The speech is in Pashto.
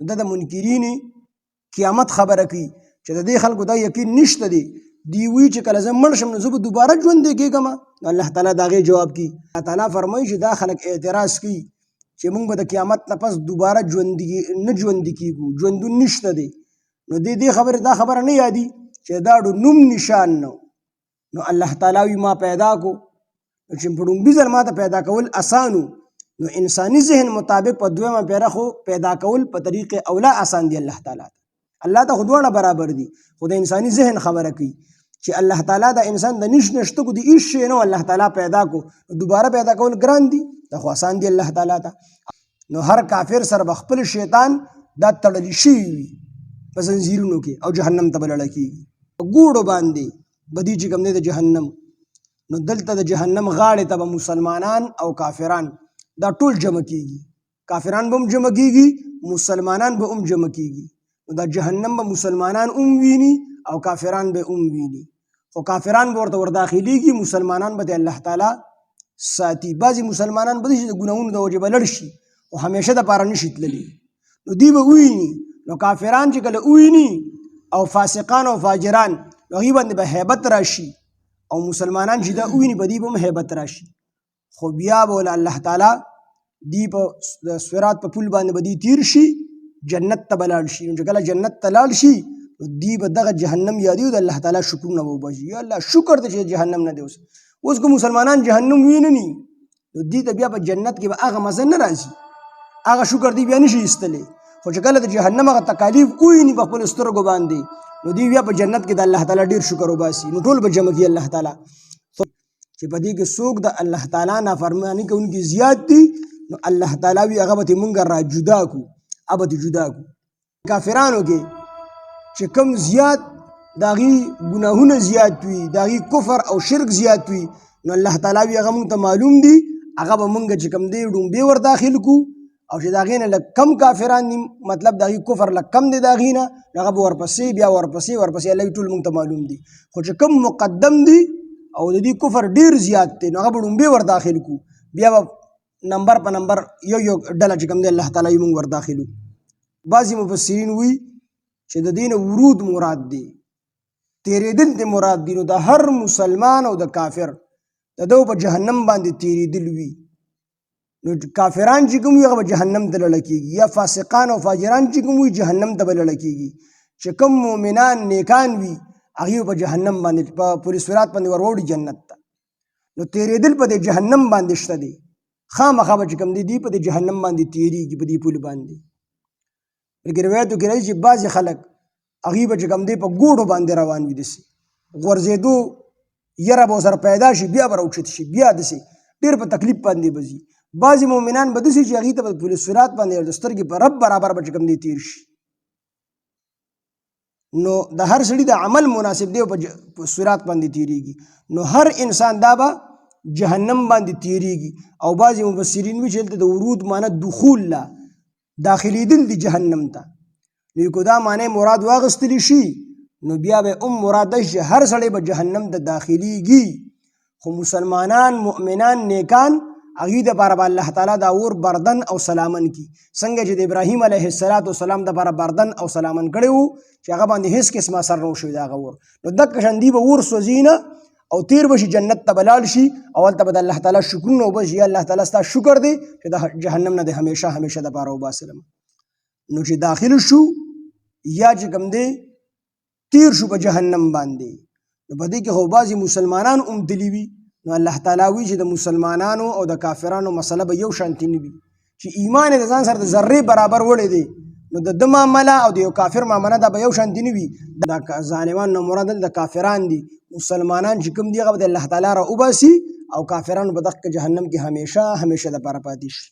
د منکرین قیامت خبره کوي چې د دې خلکو دا یقین نشته دی، دی وی چې کله زه مړ شم نو زه به دوباره ژوندی کېږم. نو الله تعالی د هغې جواب کوي. الله تعالی فرمایي چې دا خلک اعتراض کوي چې موږ به د قیامت نه پس دوباره نه ژوندي کېږو، ژوندون نشته دی. نو دې خبرې دا خبره نه یادي چې دا نوم نشان نه. نو الله تعالی وي ما پیدا کو، چې په ډومبي ځل ما ته پیدا کول اسانو، نو انساني ذهن مطابق په دویمه پیره خو پیدا کول په طریق اولا آسان دی. الله تعالی ته خو دواړه برابر دي، خو د انساني ذهن خبره کوي چې الله تعالی د انسان د نشتګو د هیڅ شی نه الله تعالی پیدا کو، دوباره پیدا کول ګران دي، دا خو آسان دی الله تعالی ته. نو هر کافر سره به خپل شیطان دا تړلی شوي وي په زنځیرونو کې او جهنم ته به لړه کېږي په ګوړو باندې بدي چې کوم دی د جهنم. نو دلته د جهنم غاړې ته به مسلمانان او کافران دا ټول جمع کېږي، کافران به هم جمع کېږي، مسلمانان به هم جمع کېږي. نو دا جهنم به مسلمانان هم ویني او کافران به هم ویني، خو کافران به ورته ورداخلیږي، مسلمانان به د الله تعالی ساتي. بعضې مسلمانان به د ګناهونو د وجې به لړ شي او همیشه دپاره نشي تللی، نو دوی به وویني. نو کافران چې کله وویني او فاسقان او فاجران، نو هغوی باندې به هیبت راشي، او مسلمانان چې دا وویني په دوی به هم هیبت راشي. خو بیا به الله تعالی دی په صراط په پل باندې به دی تیر شي، جنت ته به لاړ شي. نو چې کله جنت ته لاړ شي نو دی به دغه جهنم یادي او د الله تعالی شکرونه به وباسي، یا الله شکر دی چې جهنم نه دی. اوس که مسلمانان جهنم ویني نو دی ته بیا په جنت کې به هغه مزه نه راځي، هغه شکر دی بیا نشي ایستلی. خو چې کله د جهنم هغه تکالیف وویني په خپلو سترګو باندې، نو دی بیا په جنت کې د الله تعالی ډېر شکر وباسي. نو ټول به جمع کړي الله تعالی چې په دې کې څوک د الله تعالی نافرماني کوونکي زیات دي، نو الله تعالی وي هغه به ترې مونږ را جدا کړو، هغه به جدا کړو. کافرانو کې چې کوم زیات د هغې ګناهونه زیات وي، د هغې کفر او شرک زیات وي، نو الله تعالی وي هغه مونږ ته معلوم دي، هغه به مونږ چې کوم دی ډومبې ور داخل کړو، او چې د هغې نه لږ کم کافران دي، مطلب د هغې کفر لږ کم دی د هغې نه، هغه به ورپسې بیا ورپسې الله ټول مونږ ته معلوم دي. خو چې کم مقدم دي او د دې کفر ډېر زیات دی، نو هغه به ډومبې ور داخل کړو، بیا به نمبر په نمبر یو ډله چې کوم دی الله تعالی یې مونږ ور داخلو. بعضې مفسرین وایي چې د دې نه ورود مراد دی، تېرېدل دې مراد دي. نو د هر مسلمان او د کافر د دو په جهنم باندې تېرېدل وي. نو کافران چې کوم وي هغه به جهنم ته لړه کېږي، یا فاسقان او فاجران چې کوم وي جهنم ته به لړه کېږي. چې کوم مؤمنان نیکان وي هغوی په جهنم باندې په پورې صراط باندې ور وړي جنت ته. نو تېرېدل په دې جهنم باندې شته دی، خامخا به چې کوم دی په دې جهنم باندې تېرېږي، په دې پل باندې. بلکې روایتو کې راځي چې بعضې خلک هغوی به چې کوم دی په ګوډو باندې روان وي، داسې غورځېدو یره به ورسره پیدا شي، بیا به راوچت شي، بیا داسې ډېر په تکلیف باندې به ځي. بعضې مؤمنان به داسې چې هغوی ته به پل صراط باندې د سترګې په رب برابر به چې کوم دی تېر شي. نو د هر سړي د عمل مناسب دی او په صراط باندې تېرېږي. نو هر انسان دا به جهنم باندې تېرېږي. او بعضې مفسرین وایي چې دلته د ورود معنی دخول لا داخلېدل دي جهنم ته. نو که دا معنی مراد واخیستلی شي نو بیا به مراد ده چې هر سړی به جهنم ته داخلېږي. خو مسلمانان مؤمنان نیکان هغوی دپاره به الله تعالی دا اور بردن او سلامن کي، څنګه چې د ابراهیم علیه السلام دپاره بردن او سلامن کړی وو چې هغه باندې هېڅ قسم اثر نه وشوي د هغه اور. نو دقه شان دی به اور سوځي نه او تیر بشي جنت ته به لاړ شي، او هلته به د الله تعالی شکرونه وباسي، یا الله تعالی ستا شکر دی چې د جهنم نه د همیشه دپاره وباسلم. نو چې داخل شو یا چې کوم دی تیر شو په جهنم باندې، نو په دې کې خو بعضې مسلمانان هم تلي وي. نو الله تعالی وایي چې د مسلمانانو او د کافرانو مسله به یو شانتي نه وي، چې ایمان یې د ځان سره د ذرې برابر وړی دی، نو د ده معامله او د یو کافر معامله دا به یو شانتي نه وي. دا ظالمان نه مراد د کافران دي. مسلمانان چې کوم دي هغه به د الله تعالی را وباسي، او کافران به دغه جهنم کې همیشه دپاره پاتې شي.